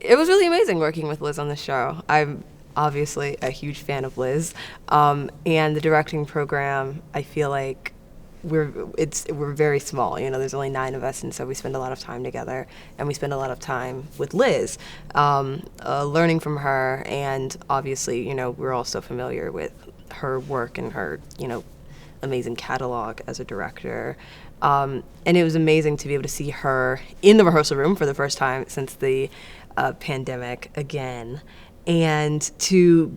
It was really amazing working with Liz on the show. I'm obviously a huge fan of Liz, and the directing program, I feel like we're very small. There's only 9 of us, and so we spend a lot of time together, and we spend a lot of time with Liz, learning from her, and obviously, we're also familiar with her work and her, amazing catalog as a director. And it was amazing to be able to see her in the rehearsal room for the first time since the pandemic again, and to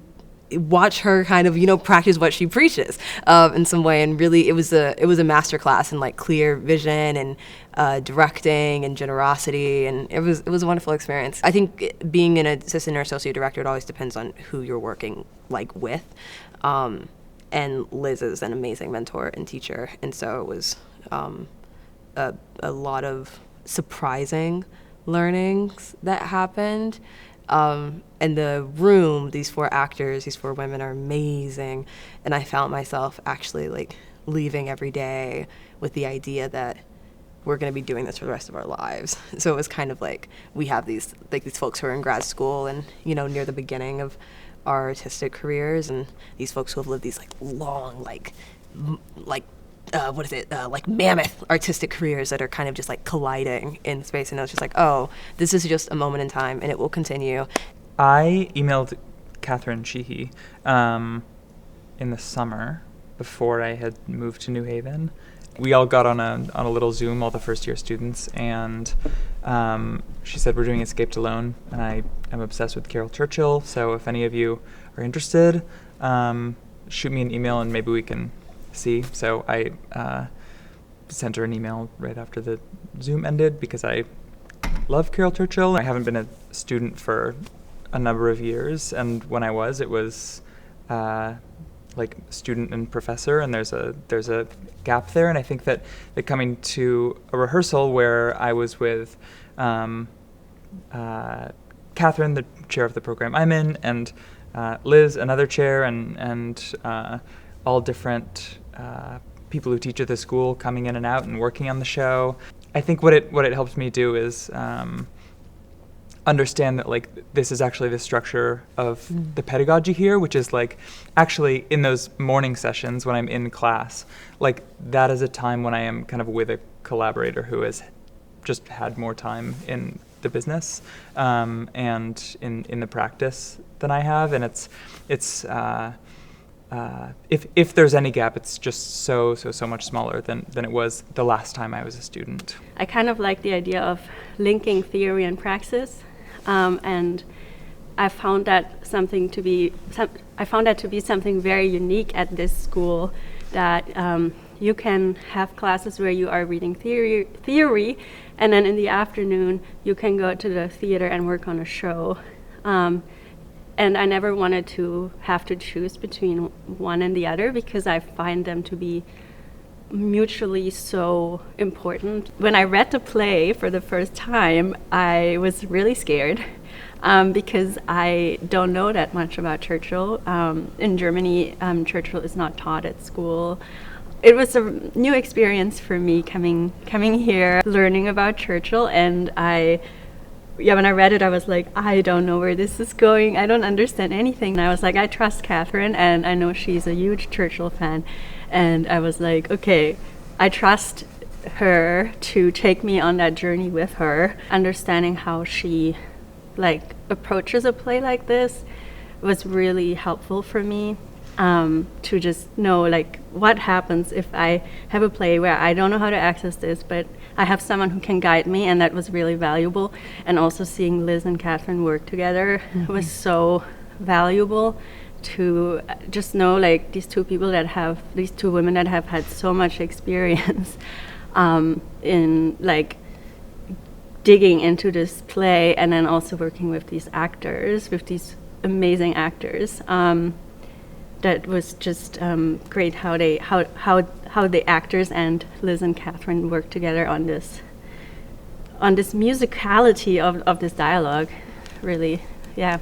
watch her kind of practice what she preaches in some way. And really it was a masterclass in like clear vision and directing and generosity, and it was a wonderful experience. I think being an assistant or associate director, it always depends on who you're working like with, and Liz is an amazing mentor and teacher, and so it was a lot of surprising learnings that happened. And the room, these 4 actors, these 4 women are amazing. And I found myself actually like leaving every day with the idea that we're going to be doing this for the rest of our lives. So it was kind of like we have these folks who are in grad school and, near the beginning of our artistic careers, and these folks who have lived these like long, like mammoth artistic careers that are kind of just like colliding in space. And I was just like, oh, this is just a moment in time and it will continue. I emailed Catherine Sheehy in the summer before I had moved to New Haven. We all got on a little Zoom, all the first year students, and she said, we're doing Escaped Alone, and I am obsessed with Caryl Churchill, so if any of you are interested, shoot me an email and maybe we can see. So I sent her an email right after the Zoom ended because I love Caryl Churchill. I haven't been a student for a number of years, and when I was, it was like student and professor, and there's a gap there. And I think that coming to a rehearsal where I was with Catherine, the chair of the program I'm in, and Liz, another chair, and all different people who teach at the school coming in and out and working on the show. I think what it helps me do is understand that like this is actually the structure of the pedagogy here, which is like actually in those morning sessions when I'm in class, like that is a time when I am kind of with a collaborator who has just had more time in the business and in the practice than I have, and it's if there's any gap, it's just so much smaller than it was the last time I was a student. I kind of like the idea of linking theory and praxis, and I found that to be something very unique at this school, that you can have classes where you are reading theory, and then in the afternoon you can go to the theater and work on a show. And I never wanted to have to choose between one and the other because I find them to be mutually so important. When I read the play for the first time, I was really scared because I don't know that much about Churchill. In Germany, Churchill is not taught at school. It was a new experience for me coming here, learning about Churchill, and when I read it, I was like, I don't know where this is going. I don't understand anything. And I was like, I trust Catherine, and I know she's a huge Churchill fan. And I was like, okay, I trust her to take me on that journey with her. Understanding how she approaches a play like this was really helpful for me. To just know what happens if I have a play where I don't know how to access this, but I have someone who can guide me, and that was really valuable. And also seeing Liz and Catherine work together was so valuable to just know these two women that have had so much experience in digging into this play, and then also working with these amazing actors. That was just great how the actors and Liz and Catherine worked together on this musicality of this dialogue. Really, yeah.